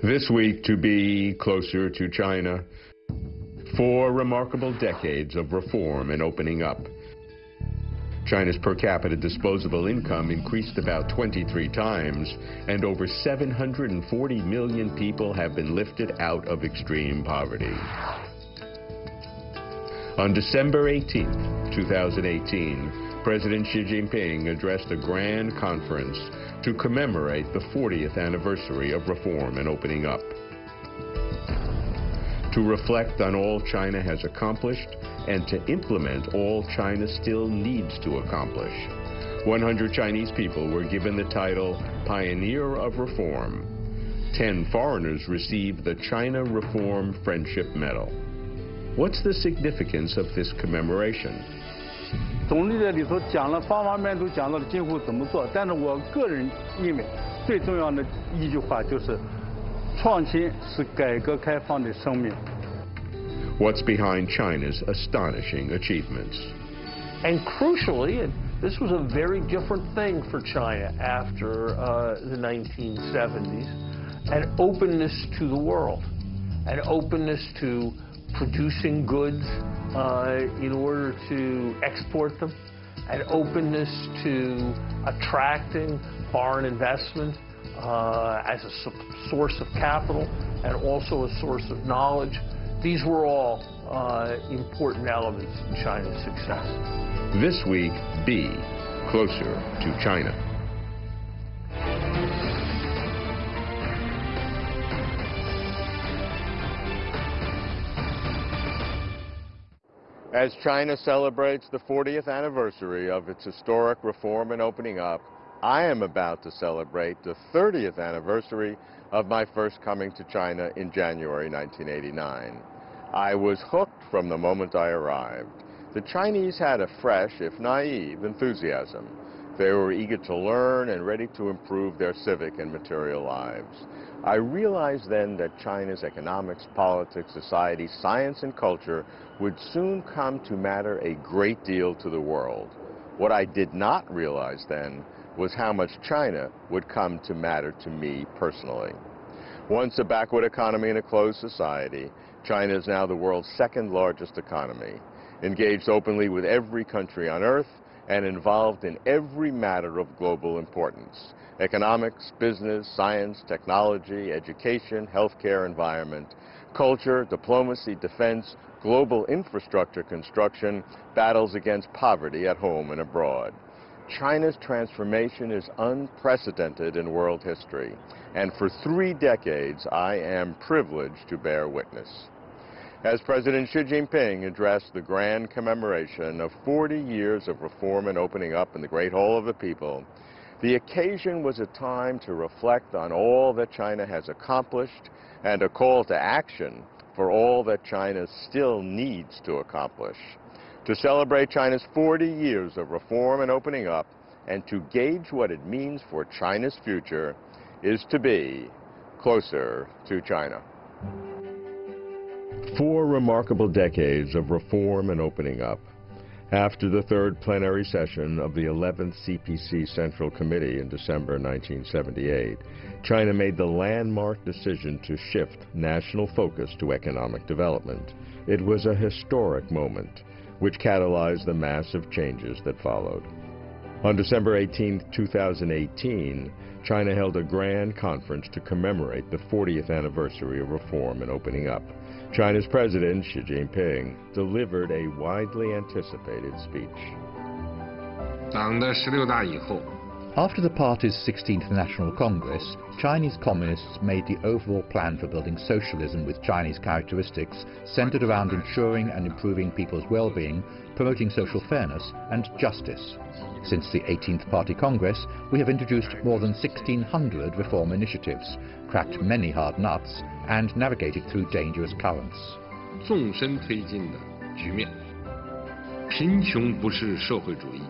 This week, to be closer to China. 4 remarkable decades of reform and opening up. China's per capita disposable income increased about 23 times, and over 740 million people have been lifted out of extreme poverty. On December 18, 2018, President Xi Jinping addressed a grand conference to commemorate the 40th anniversary of reform and opening up. To reflect on all China has accomplished and to implement all China still needs to accomplish. 100 Chinese people were given the title Pioneer of Reform. 10 foreigners received the China Reform Friendship Medal. What's the significance of this commemoration? 总理在里头讲了方方面面都讲到了今后怎么做，但是我个人认为最重要的一句话就是创新是改革开放的生命。 What's behind China's astonishing achievements? And crucially, this was a very different thing for China after the 1970s, an openness to the world, an openness to producing goods in order to export them, an openness to attracting foreign investment as a source of capital and also a source of knowledge. These were all important elements in China's success. This week, be closer to China. As China celebrates the 40th anniversary of its historic reform and opening up, I am about to celebrate the 30th anniversary of my first coming to China in January 1989. I was hooked from the moment I arrived. The Chinese had a fresh, if naive, enthusiasm. They were eager to learn and ready to improve their civic and material lives. I realized then that China's economics, politics, society, science, and culture would soon come to matter a great deal to the world. What I did not realize then was how much China would come to matter to me personally. Once a backward economy in a closed society, China is now the world's second largest economy, engaged openly with every country on earth and involved in every matter of global importance: economics, business, science, technology, education, healthcare, environment, culture, diplomacy, defense, global infrastructure construction, battles against poverty at home and abroad. China's transformation is unprecedented in world history, and for 3 decades I am privileged to bear witness. As President Xi Jinping addressed the grand commemoration of 40 years of reform and opening up in the Great Hall of the People, the occasion was a time to reflect on all that China has accomplished and a call to action for all that China still needs to accomplish. To celebrate China's 40 years of reform and opening up and to gauge what it means for China's future is to be closer to China. 4 remarkable decades of reform and opening up. After the 3rd plenary session of the 11th CPC Central Committee in December 1978, China made the landmark decision to shift national focus to economic development. It was a historic moment, which catalyzed the massive changes that followed. On December 18, 2018, China held a grand conference to commemorate the 40th anniversary of reform and opening up. China's President Xi Jinping delivered a widely anticipated speech. 党的16大以后, After the party's 16th National Congress, Chinese communists made the overall plan for building socialism with Chinese characteristics centered around ensuring and improving people's well-being, promoting social fairness and justice. Since the 18th Party Congress, we have introduced more than 1,600 reform initiatives, cracked many hard nuts, and navigated through dangerous currents. 纵深推进的局面，贫穷不是社会主义。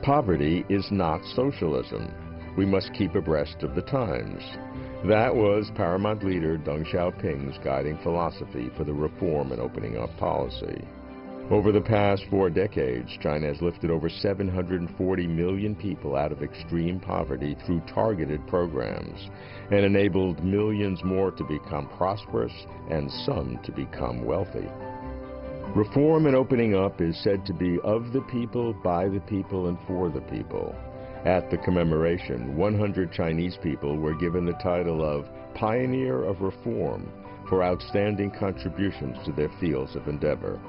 Poverty is not socialism. We must keep abreast of the times. That was paramount leader Deng Xiaoping's guiding philosophy for the reform and opening up policy. Over the past 4 decades, China has lifted over 740 million people out of extreme poverty through targeted programs and enabled millions more to become prosperous and some to become wealthy. Reform and opening up is said to be of the people, by the people, and for the people. At the commemoration, 100 Chinese people were given the title of Pioneer of Reform for outstanding contributions to their fields of endeavor.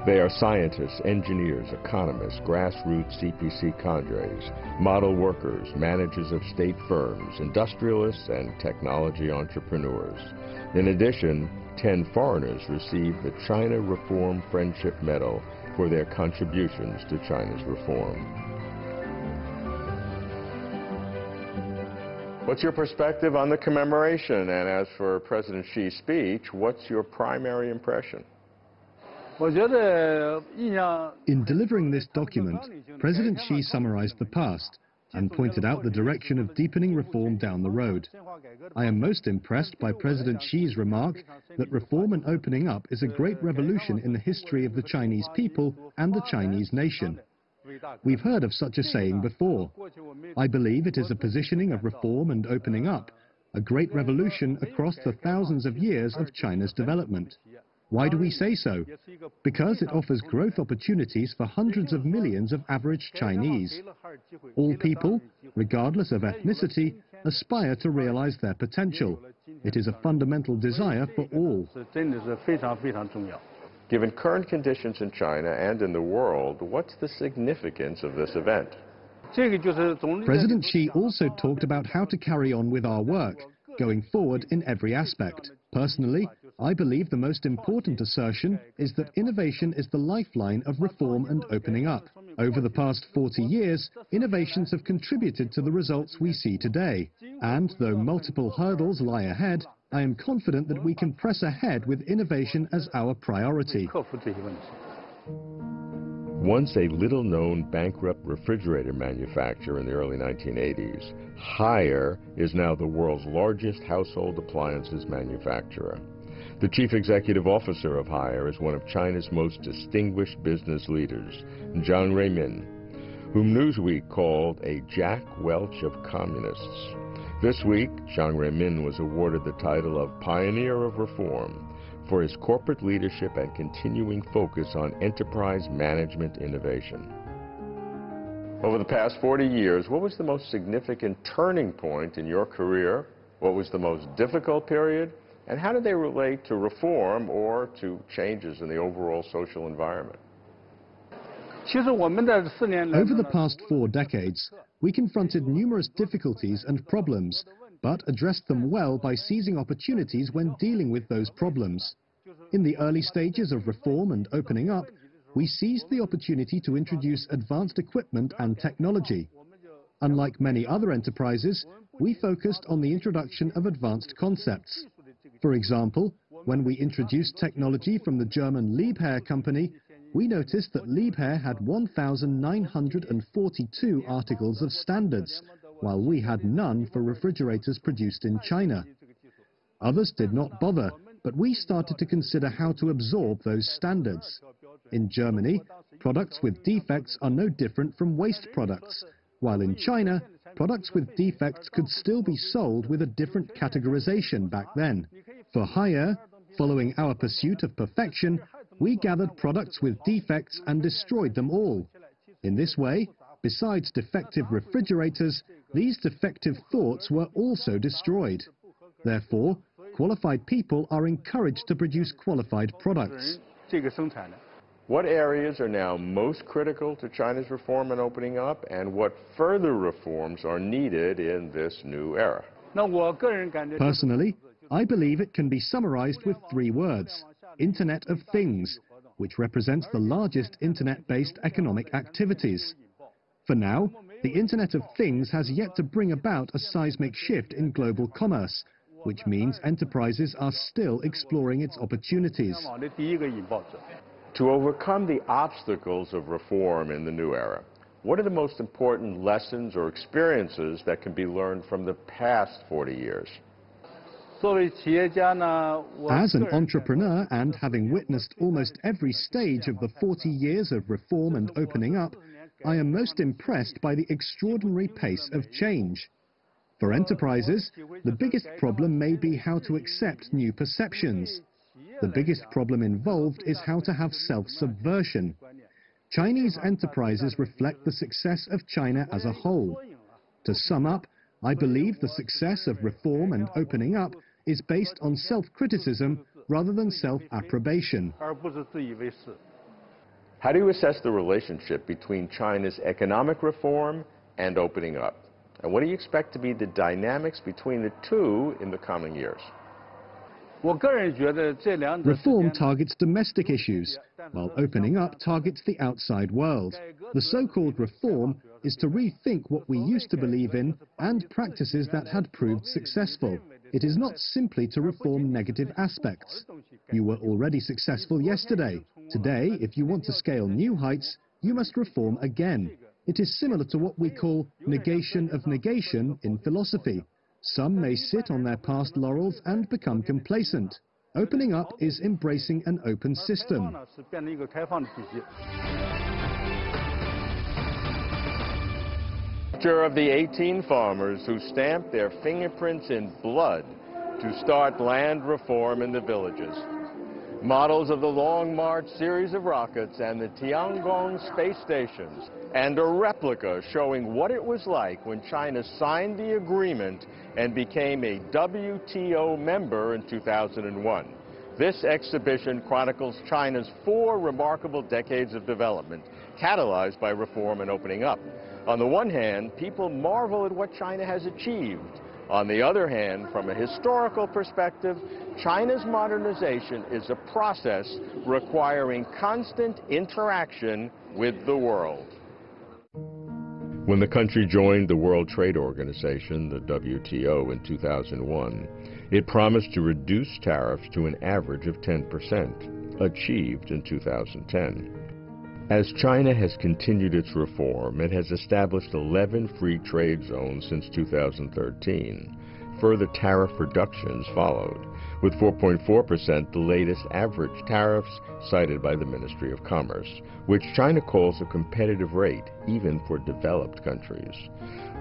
They are scientists, engineers, economists, grassroots CPC cadres, model workers, managers of state firms, industrialists, and technology entrepreneurs. In addition, 10 foreigners received the China Reform Friendship Medal for their contributions to China's reform. What's your perspective on the commemoration? And as for President Xi's speech, what's your primary impression? In delivering this document, President Xi summarized the past and pointed out the direction of deepening reform down the road. I am most impressed by President Xi's remark that reform and opening up is a great revolution in the history of the Chinese people and the Chinese nation. We've heard of such a saying before. I believe it is a positioning of reform and opening up, a great revolution across the thousands of years of China's development. Why do we say so? Because it offers growth opportunities for hundreds of millions of average Chinese. All people, regardless of ethnicity, aspire to realize their potential. It is a fundamental desire for all. Given current conditions in China and in the world, what's the significance of this event? President Xi also talked about how to carry on with our work, going forward in every aspect. Personally, I believe the most important assertion is that innovation is the lifeline of reform and opening up. Over the past 40 years, innovations have contributed to the results we see today. And though multiple hurdles lie ahead, I am confident that we can press ahead with innovation as our priority. Once a little-known bankrupt refrigerator manufacturer in the early 1980s, Haier is now the world's largest household appliances manufacturer. The chief executive officer of Haier is one of China's most distinguished business leaders, Jiang Zemin, whom Newsweek called a Jack Welch of communists. This week, Jiang Zemin was awarded the title of Pioneer of Reform for his corporate leadership and continuing focus on enterprise management innovation. Over the past 40 years, what was the most significant turning point in your career? What was the most difficult period? And how do they relate to reform or to changes in the overall social environment? Over the past 4 decades, we confronted numerous difficulties and problems, but addressed them well by seizing opportunities when dealing with those problems. In the early stages of reform and opening up, we seized the opportunity to introduce advanced equipment and technology. Unlike many other enterprises, we focused on the introduction of advanced concepts. For example, when we introduced technology from the German Liebherr company, we noticed that Liebherr had 1,942 articles of standards, while we had none for refrigerators produced in China. Others did not bother, but we started to consider how to absorb those standards. In Germany, products with defects are no different from waste products, while in China, products with defects could still be sold with a different categorization back then. For Haier, following our pursuit of perfection, we gathered products with defects and destroyed them all. In this way, besides defective refrigerators, these defective thoughts were also destroyed. Therefore, qualified people are encouraged to produce qualified products. What areas are now most critical to China's reform and opening up, and what further reforms are needed in this new era? Personally, I believe it can be summarized with 3 words: Internet of Things, which represents the largest internet-based economic activities. For now, the Internet of Things has yet to bring about a seismic shift in global commerce, which means enterprises are still exploring its opportunities. To overcome the obstacles of reform in the new era, what are the most important lessons or experiences that can be learned from the past 40 years? As an entrepreneur and having witnessed almost every stage of the 40 years of reform and opening up, I am most impressed by the extraordinary pace of change. For enterprises, the biggest problem may be how to accept new perceptions. The biggest problem involved is how to have self-subversion. Chinese enterprises reflect the success of China as a whole. To sum up, I believe the success of reform and opening up is based on self-criticism rather than self-approbation. How do you assess the relationship between China's economic reform and opening up? And what do you expect to be the dynamics between the two in the coming years? Reform targets domestic issues, while opening up targets the outside world. The so-called reform is to rethink what we used to believe in and practices that had proved successful. It is not simply to reform negative aspects. You were already successful yesterday. Today, if you want to scale new heights, you must reform again. It is similar to what we call negation of negation in philosophy. Some may sit on their past laurels and become complacent. Opening up is embracing an open system. Picture of the 18 farmers who stamped their fingerprints in blood to start land reform in the villages. Models of the Long March series of rockets and the Tiangong space stations, and a replica showing what it was like when China signed the agreement and became a WTO member in 2001. This exhibition chronicles China's 4 remarkable decades of development, catalyzed by reform and opening up. On the one hand, people marvel at what China has achieved. On the other hand, from a historical perspective, China's modernization is a process requiring constant interaction with the world. When the country joined the World Trade Organization, the WTO, in 2001, it promised to reduce tariffs to an average of 10%, achieved in 2010. As China has continued its reform, it has established 11 free trade zones since 2013. Further tariff reductions followed, with 4.4% the latest average tariffs cited by the Ministry of Commerce, which China calls a competitive rate even for developed countries.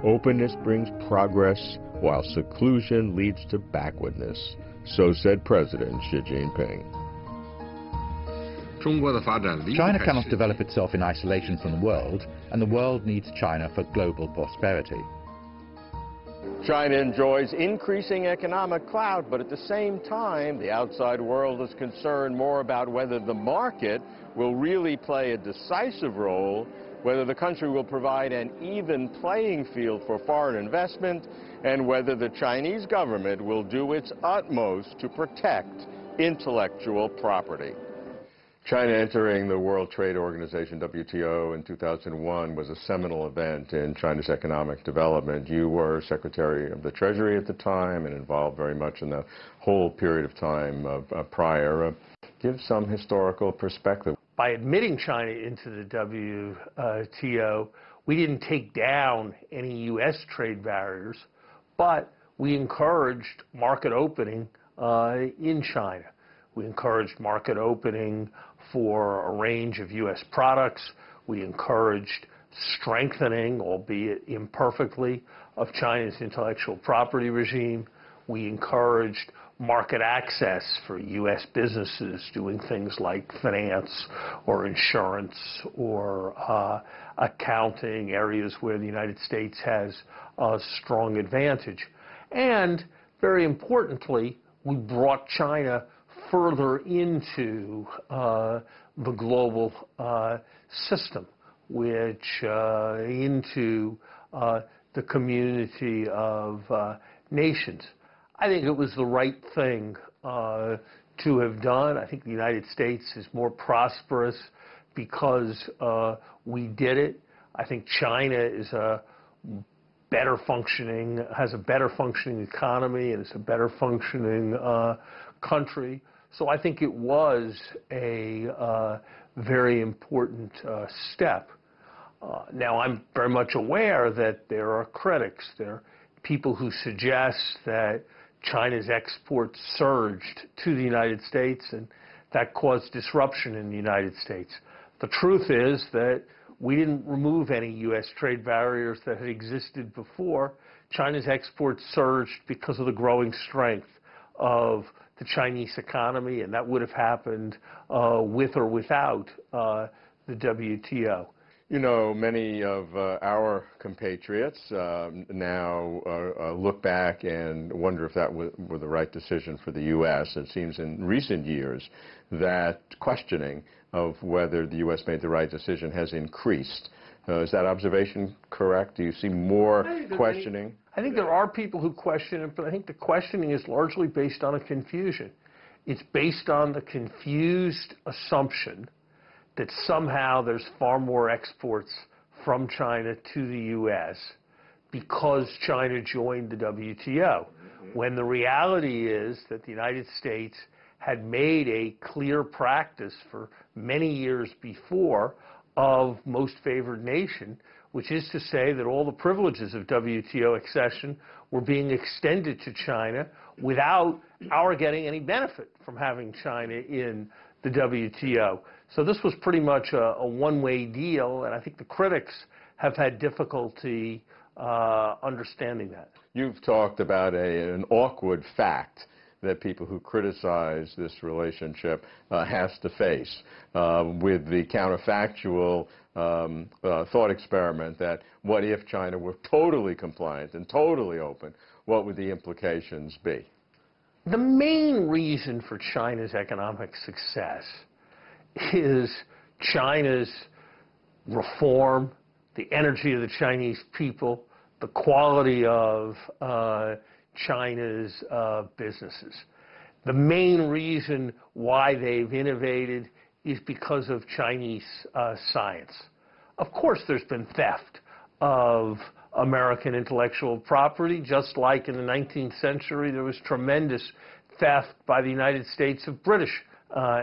Openness brings progress, while seclusion leads to backwardness, so said President Xi Jinping. China cannot develop itself in isolation from the world, and the world needs China for global prosperity. China enjoys increasing economic clout, but at the same time, the outside world is concerned more about whether the market will really play a decisive role, whether the country will provide an even playing field for foreign investment, and whether the Chinese government will do its utmost to protect intellectual property. China entering the World Trade Organization, WTO, in 2001 was a seminal event in China's economic development. You were Secretary of the Treasury at the time and involved very much in the whole period of time prior. Give some historical perspective. By admitting China into the WTO, we didn't take down any U.S. trade barriers, but we encouraged market opening in China. We encouraged market opening for a range of U.S. products. We encouraged strengthening, albeit imperfectly, of China's intellectual property regime. We encouraged market access for U.S. businesses doing things like finance or insurance or accounting, areas where the United States has a strong advantage. And very importantly, we brought China further into the global system, into the community of nations. I think it was the right thing to have done. I think the United States is more prosperous because we did it. I think China is has a better functioning economy, and it's a better functioning country. So I think it was a very important step. Now, I'm very much aware that there are critics. There are people who suggest that China's exports surged to the United States, and that caused disruption in the United States. The truth is that we didn't remove any U.S. trade barriers that had existed before. China's exports surged because of the growing strength of the Chinese economy, and that would have happened with or without the WTO. You know, many of our compatriots now look back and wonder if that were the right decision for the U.S. It seems in recent years that questioning of whether the U.S. made the right decision has increased. Is that observation correct? Do you see more questioning? I think there are people who question it, but I think the questioning is largely based on a confusion. It's based on the confused assumption that somehow there's far more exports from China to the U.S. because China joined the WTO, when the reality is that the United States had made a clear practice for many years before of most favored nation, which is to say that all the privileges of WTO accession were being extended to China without our getting any benefit from having China in the WTO. So this was pretty much a one-way deal, and I think the critics have had difficulty understanding that. You've talked about an awkward fact that people who criticize this relationship has to face with the counterfactual thought experiment that what if China were totally compliant and totally open, what would the implications be? The main reason for China's economic success is China's reform, the energy of the Chinese people, the quality of China's businesses. The main reason why they've innovated is because of Chinese science. Of course, there's been theft of American intellectual property, just like in the 19th century there was tremendous theft by the United States of British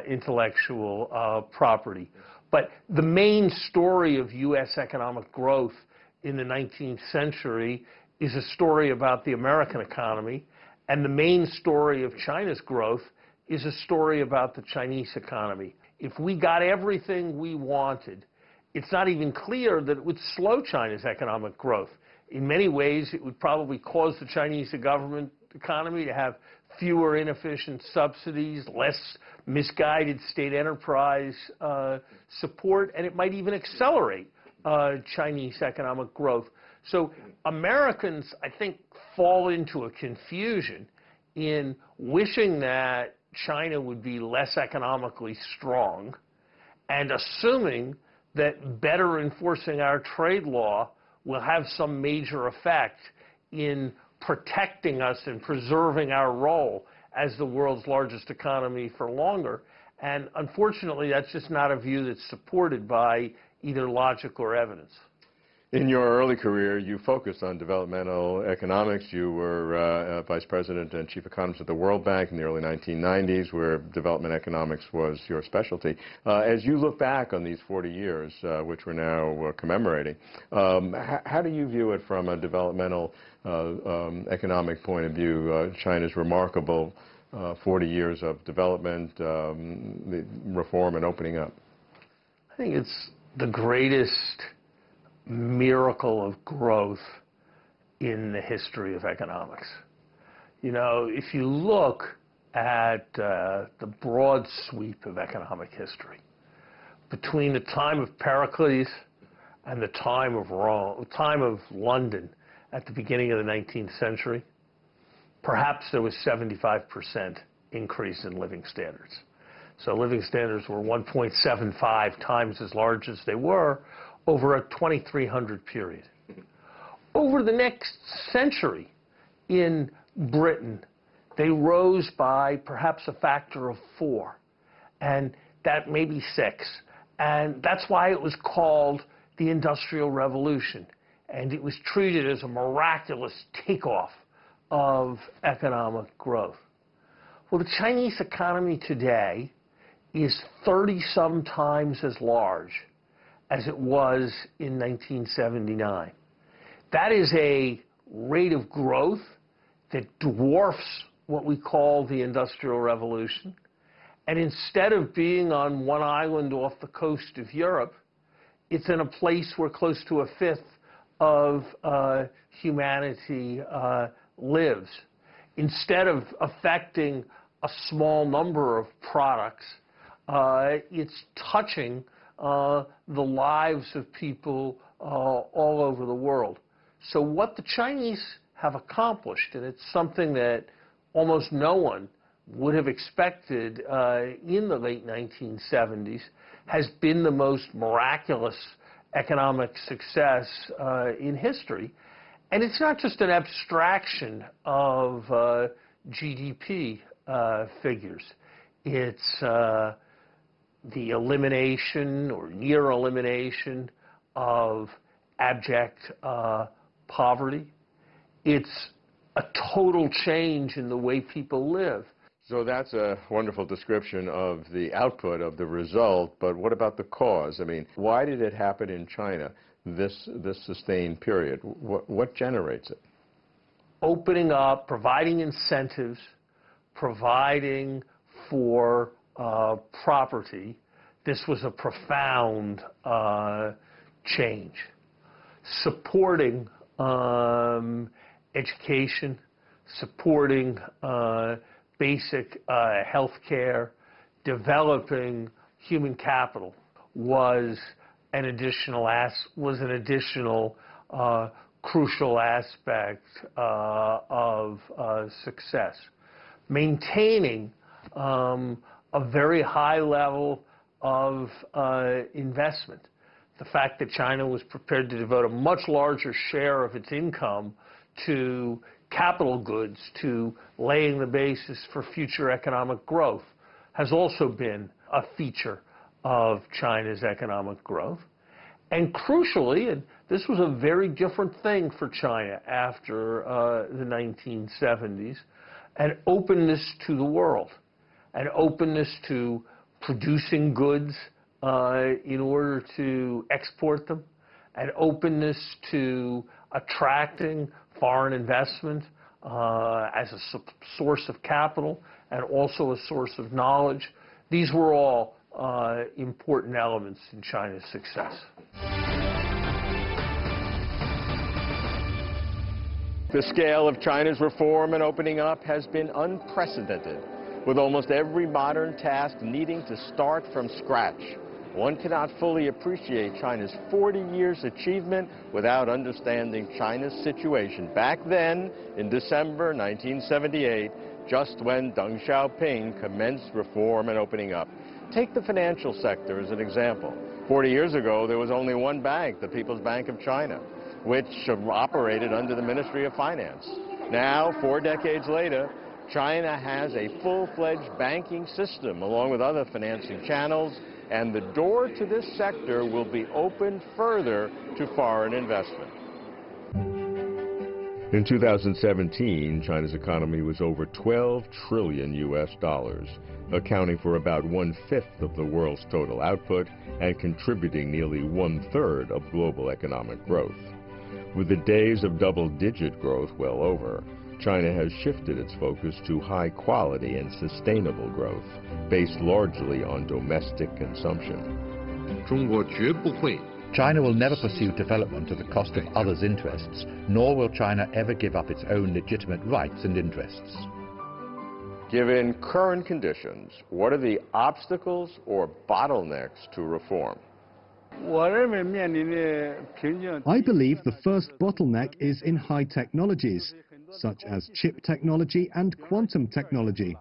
intellectual property. But the main story of U.S. economic growth in the 19th century is a story about the American economy, and the main story of China's growth is a story about the Chinese economy. If we got everything we wanted, it's not even clear that it would slow China's economic growth. In many ways, it would probably cause the Chinese government economy to have fewer inefficient subsidies, less misguided state enterprise support, and it might even accelerate Chinese economic growth. So Americans, I think, fall into a confusion in wishing that China would be less economically strong and assuming that better enforcing our trade law will have some major effect in protecting us and preserving our role as the world's largest economy for longer. And unfortunately, that's just not a view that's supported by either logic or evidence. In your early career, you focused on developmental economics. You were vice president and chief economist at the World Bank in the early 1990s, where development economics was your specialty. As you look back on these 40 years, which we're now commemorating, how do you view it from a developmental economic point of view, China's remarkable 40 years of development, the reform and opening up? I think it's the greatest miracle of growth in the history of economics. You know, if you look at the broad sweep of economic history, between the time of Pericles and the time of Rome, time of London at the beginning of the 19th century, perhaps there was 75% increase in living standards. So living standards were 1.75 times as large as they were over a 2300 period. Over the next century in Britain, they rose by perhaps a factor of 4, and that may be 6. And that's why it was called the Industrial Revolution, and it was treated as a miraculous takeoff of economic growth. Well, the Chinese economy today is 30-some times as large as it was in 1979. That is a rate of growth that dwarfs what we call the Industrial Revolution. And instead of being on one island off the coast of Europe, it's in a place where close to a fifth of humanity lives. Instead of affecting a small number of products, it's touching the lives of people all over the world. So what the Chinese have accomplished, and it's something that almost no one would have expected in the late 1970s, has been the most miraculous economic success in history. And it's not just an abstraction of GDP figures. It's the elimination or near elimination of abject poverty. It's a total change in the way people live. So that's a wonderful description of the output, of the result, but what about the cause? I mean, why did it happen in China, this sustained period? What generates it? Opening up, providing incentives, providing for property. This was a profound change. Supporting education, supporting basic health care, developing human capital was an additional crucial aspect of success. Maintaining a very high level of investment. The fact that China was prepared to devote a much larger share of its income to capital goods, to laying the basis for future economic growth, has also been a feature of China's economic growth. And crucially, and this was a very different thing for China after the 1970s, an openness to the world, an openness to producing goods in order to export them, an openness to attracting foreign investment as a source of capital and also a source of knowledge. These were all important elements in China's success. The scale of China's reform and opening up has been unprecedented, with almost every modern task needing to start from scratch. One cannot fully appreciate China's 40 years achievement without understanding China's situation back then in December 1978, just when Deng Xiaoping commenced reform and opening up. Take the financial sector as an example. 40 years ago, there was only one bank, the People's Bank of China, which operated under the Ministry of Finance. Now, 4 decades later, China has a full-fledged banking system along with other financing channels, and the door to this sector will be opened further to foreign investment. In 2017, China's economy was over $12 trillion US, accounting for about 1/5 of the world's total output and contributing nearly 1/3 of global economic growth. With the days of double-digit growth well over, China has shifted its focus to high quality and sustainable growth, based largely on domestic consumption. China will never pursue development at the cost of others' interests, nor will China ever give up its own legitimate rights and interests. Given current conditions, what are the obstacles or bottlenecks to reform? I believe the first bottleneck is in high technologies, such as chip technology and quantum technology.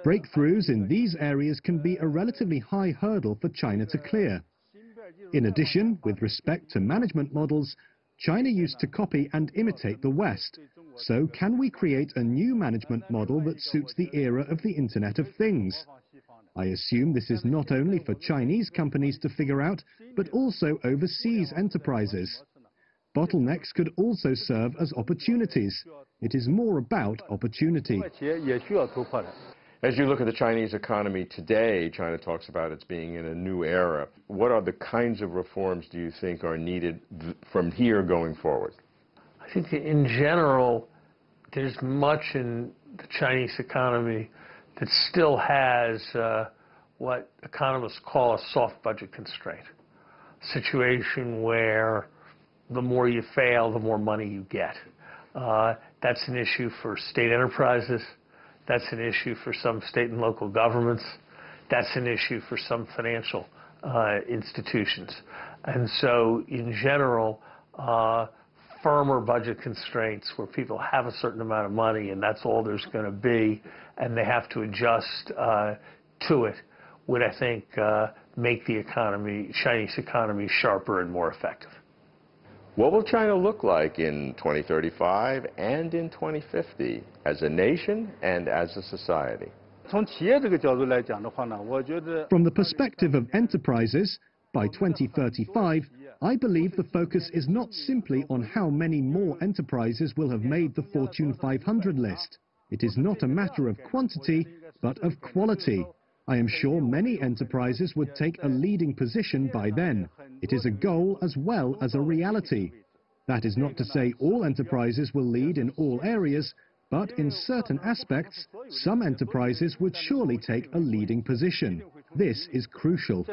Breakthroughs in these areas can be a relatively high hurdle for China to clear. In addition, with respect to management models, China used to copy and imitate the West. So can we create a new management model that suits the era of the Internet of Things? I assume this is not only for Chinese companies to figure out, but also overseas enterprises. Bottlenecks could also serve as opportunities. It is more about opportunity. As you look at the Chinese economy today, China talks about its being in a new era. What are the kinds of reforms do you think are needed from here going forward? I think in general, there's much in the Chinese economy that still has what economists call a soft budget constraint, a situation where the more you fail, the more money you get. That's an issue for state enterprises. That's an issue for some state and local governments. That's an issue for some financial institutions. And so, in general, firmer budget constraints where people have a certain amount of money and that's all there's going to be, and they have to adjust to it, would, I think, make the economy, Chinese economy, sharper and more effective. What will China look like in 2035 and in 2050 as a nation and as a society? From the perspective of enterprises, by 2035, I believe the focus is not simply on how many more enterprises will have made the Fortune 500 list. It is not a matter of quantity, but of quality. I am sure many enterprises would take a leading position by then. It is a goal as well as a reality. That is not to say all enterprises will lead in all areas, but in certain aspects, some enterprises would surely take a leading position. This is crucial.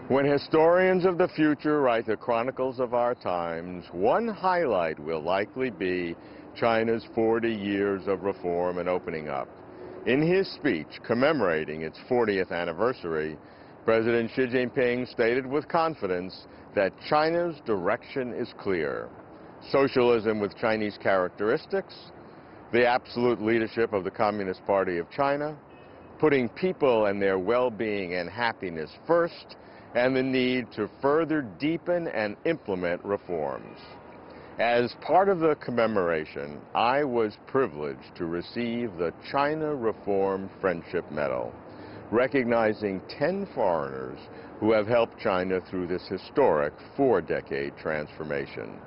When historians of the future write the chronicles of our times, one highlight will likely be China's 40 years of reform and opening up. In his speech commemorating its 40th anniversary, President Xi Jinping stated with confidence that China's direction is clear. Socialism with Chinese characteristics, the absolute leadership of the Communist Party of China, putting people and their well-being and happiness first, and the need to further deepen and implement reforms. As part of the commemoration, I was privileged to receive the China Reform Friendship Medal, recognizing 10 foreigners who have helped China through this historic 4-decade transformation.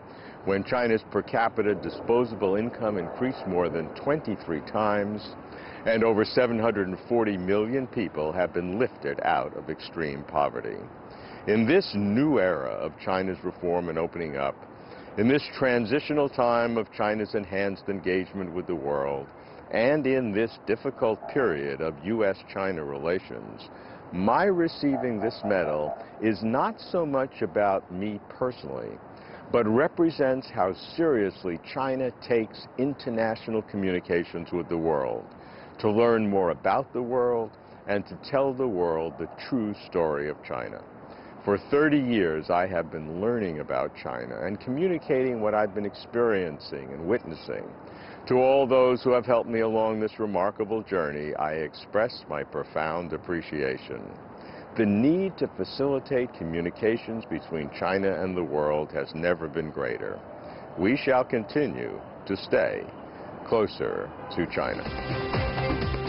When China's per capita disposable income increased more than 23 times, and over 740 million people have been lifted out of extreme poverty. In this new era of China's reform and opening up, in this transitional time of China's enhanced engagement with the world, and in this difficult period of U.S.-China relations, my receiving this medal is not so much about me personally, but represents how seriously China takes international communications with the world, to learn more about the world and to tell the world the true story of China. For 30 years, I have been learning about China and communicating what I've been experiencing and witnessing. To all those who have helped me along this remarkable journey, I express my profound appreciation. The need to facilitate communications between China and the world has never been greater. We shall continue to stay closer to China.